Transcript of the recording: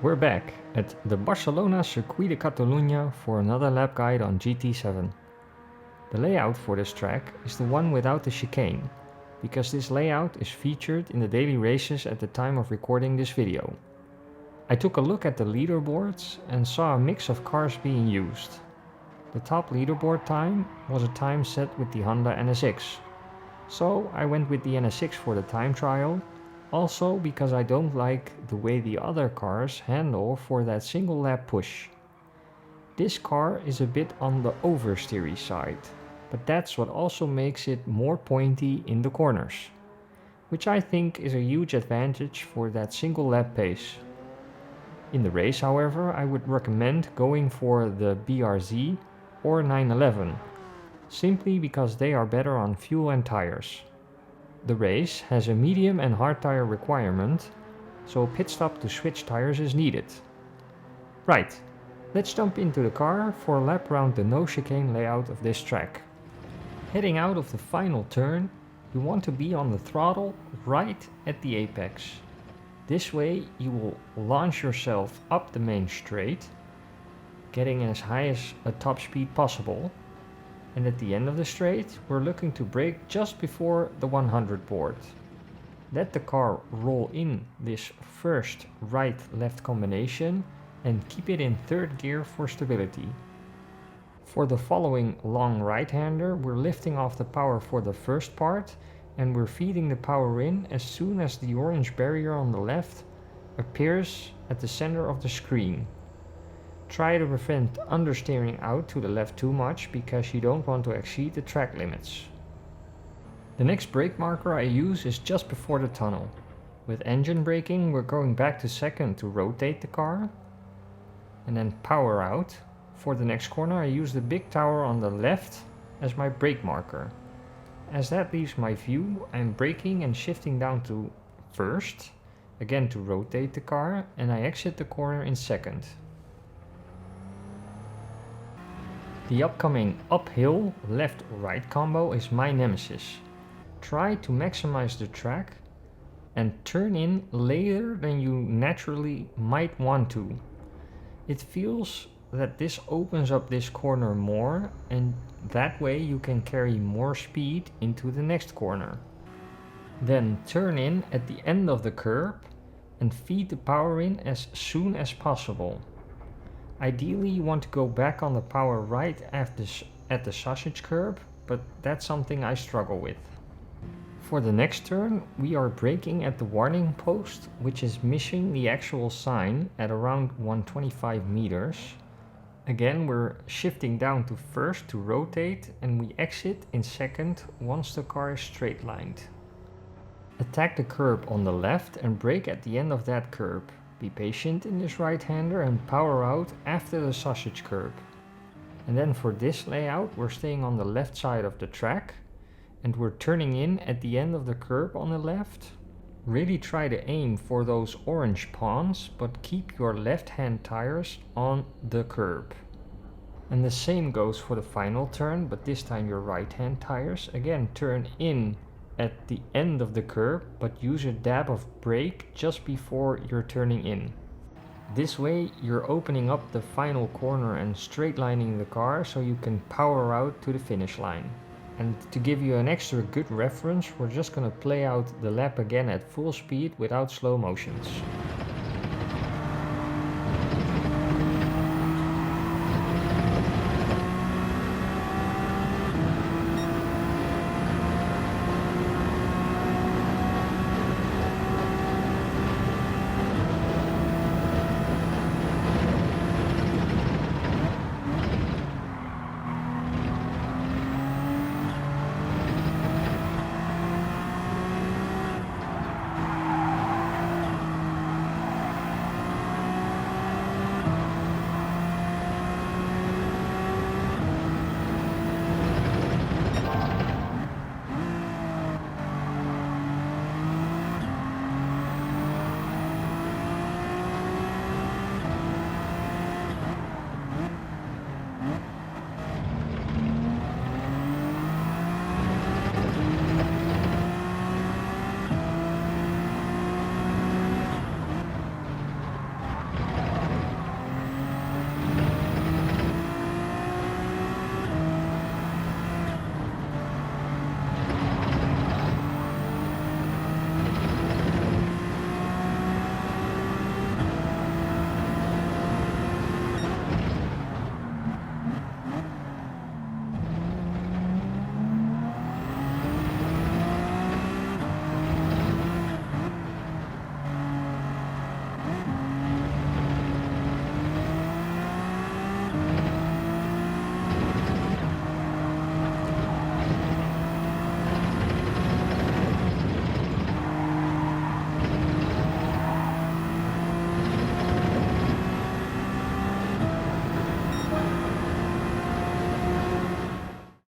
We're back at the Barcelona Circuit de Catalunya for another lap guide on GT7. The layout for this track is the one without the chicane, because this layout is featured in the daily races at the time of recording this video. I took a look at the leaderboards and saw a mix of cars being used. The top leaderboard time was a time set with the Honda NSX, so I went with the NSX for the time trial. Also because I don't like the way the other cars handle for that single lap push. This car is a bit on the oversteery side, but that's what also makes it more pointy in the corners, which I think is a huge advantage for that single lap pace. In the race, however, I would recommend going for the BRZ or 911, simply because they are better on fuel and tires. The race has a medium and hard tire requirement, so a pit stop to switch tires is needed. Right, let's jump into the car for a lap around the no chicane layout of this track. Heading out of the final turn, you want to be on the throttle right at the apex. This way you will launch yourself up the main straight, getting as high as a top speed possible. And at the end of the straight, we're looking to brake just before the 100 board. Let the car roll in this first right-left combination and keep it in third gear for stability. For the following long right-hander, we're lifting off the power for the first part and we're feeding the power in as soon as the orange barrier on the left appears at the center of the screen. Try to prevent understeering out to the left too much because you don't want to exceed the track limits. The next brake marker I use is just before the tunnel. With engine braking, we're going back to second to rotate the car and then power out. For the next corner I use the big tower on the left as my brake marker. As that leaves my view, I'm braking and shifting down to first, again to rotate the car, and I exit the corner in second. The upcoming uphill left-right combo is my nemesis. Try to maximize the track and turn in later than you naturally might want to. It feels that this opens up this corner more and that way you can carry more speed into the next corner. Then turn in at the end of the curb and feed the power in as soon as possible. Ideally you want to go back on the power right at the sausage curb, but that's something I struggle with. For the next turn we are braking at the warning post, which is missing the actual sign at around 125 meters. Again we're shifting down to first to rotate and we exit in second once the car is straight lined. Attack the curb on the left and brake at the end of that curb. Be patient in this right-hander and power out after the sausage curb. And then for this layout we're staying on the left side of the track and we're turning in at the end of the curb on the left. Really try to aim for those orange pawns, but keep your left-hand tires on the curb. And the same goes for the final turn, but this time your right-hand tires. Again, turn in at the end of the curb, but use a dab of brake just before you're turning in. This way you're opening up the final corner and straight lining the car so you can power out to the finish line. And to give you an extra good reference, we're just gonna play out the lap again at full speed without slow motions.